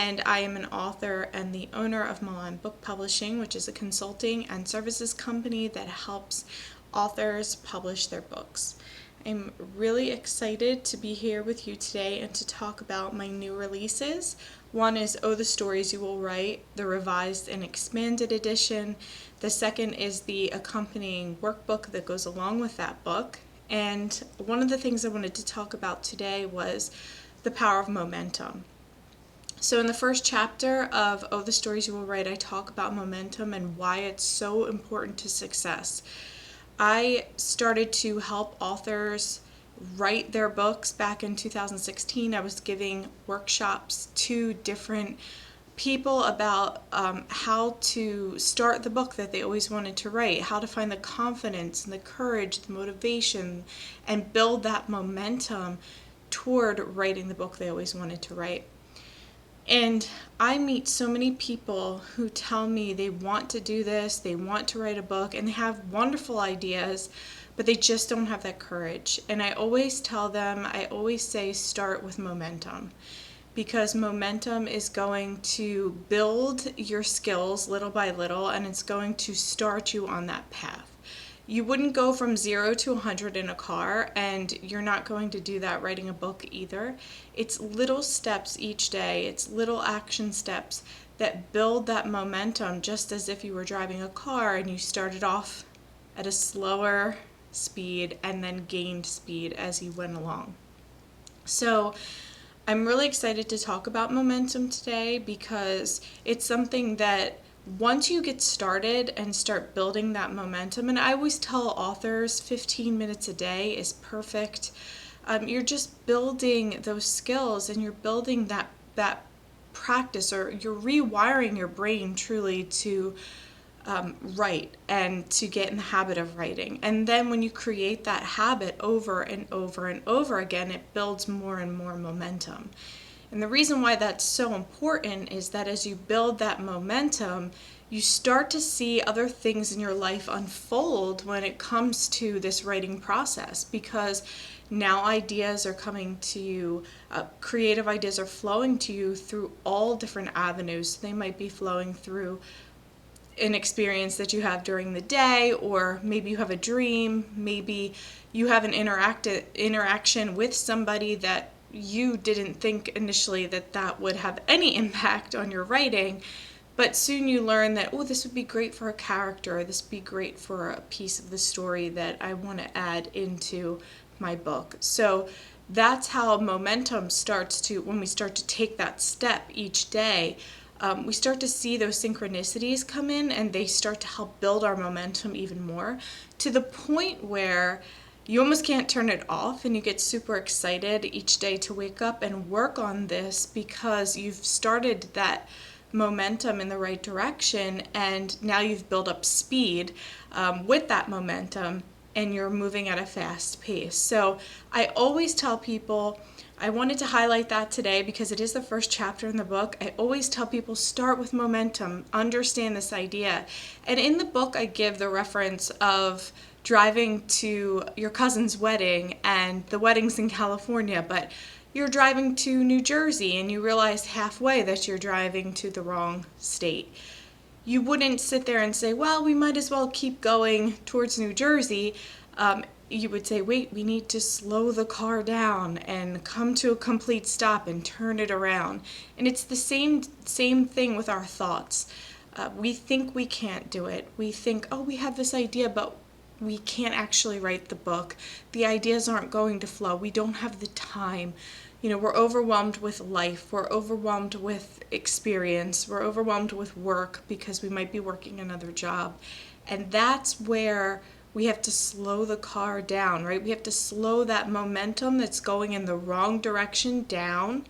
and I am an author and the owner of Milan Book Publishing, which is a consulting and services company that helps authors publish their books. I'm really excited to be here with you today and to talk about my new releases. One is Oh, the Stories You Will Write, the revised and expanded edition. The second is the accompanying workbook that goes along with that book. And one of the things I wanted to talk about today was the power of momentum. So in the first chapter of Oh, the Stories You Will Write, I talk about momentum and why it's so important to success. I started to help authors write their books back in 2016. I was giving workshops to different people about how to start the book that they always wanted to write, how to find the confidence and the courage, the motivation, and build that momentum toward writing the book they always wanted to write. And I meet so many people who tell me they want to do this, they want to write a book, and they have wonderful ideas, but they just don't have that courage. And I always tell them, I always say, start with momentum, because momentum is going to build your skills little by little, and it's going to start you on that path. You wouldn't go from 0 to 100 in a car, and you're not going to do that writing a book either. It's little steps each day. It's little action steps that build that momentum, just as if you were driving a car and you started off at a slower speed and then gained speed as you went along. So I'm really excited to talk about momentum today because it's something that once you get started and start building that momentum, and I always tell authors 15 minutes a day is perfect. You're just building those skills and you're building that practice, or you're rewiring your brain truly to write and to get in the habit of writing. And then when you create that habit over and over and over again, it builds more and more momentum. And the reason why that's so important is that as you build that momentum, you start to see other things in your life unfold when it comes to this writing process, because now ideas are coming to you, creative ideas are flowing to you through all different avenues. They might be flowing through an experience that you have during the day, or maybe you have a dream, maybe you have an interaction with somebody that you didn't think initially that would have any impact on your writing, but soon you learn that, oh, this would be great for a character, or this would be great for a piece of the story that I want to add into my book. So that's how momentum starts to, when we start to take that step each day, we start to see those synchronicities come in, and they start to help build our momentum even more, to the point where you almost can't turn it off, and you get super excited each day to wake up and work on this because you've started that momentum in the right direction, and now you've built up speed with that momentum, and you're moving at a fast pace. So I always tell people, I wanted to highlight that today because it is the first chapter in the book. I always tell people, start with momentum, understand this idea. And in the book, I give the reference of driving to your cousin's wedding, and the wedding's in California, but you're driving to New Jersey and you realize halfway that you're driving to the wrong state. You wouldn't sit there and say, well, we might as well keep going towards New Jersey. You would say, wait, we need to slow the car down and come to a complete stop and turn it around. And it's the same thing with our thoughts. We think we can't do it. We think, oh, we have this idea, but we can't actually write the book. The ideas aren't going to flow. We don't have the time. We're overwhelmed with life. We're overwhelmed with experience. We're overwhelmed with work because we might be working another job. And that's where we have to slow the car down, right? We have to slow that momentum that's going in the wrong direction down,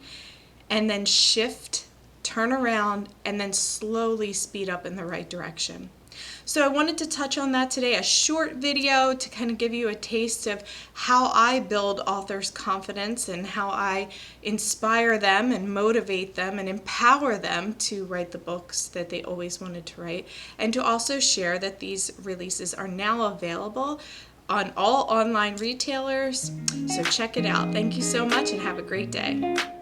and then shift, turn around, and then slowly speed up in the right direction. So I wanted to touch on that today, a short video to kind of give you a taste of how I build authors' confidence and how I inspire them and motivate them and empower them to write the books that they always wanted to write, and to also share that these releases are now available on all online retailers. So check it out. Thank you so much and have a great day.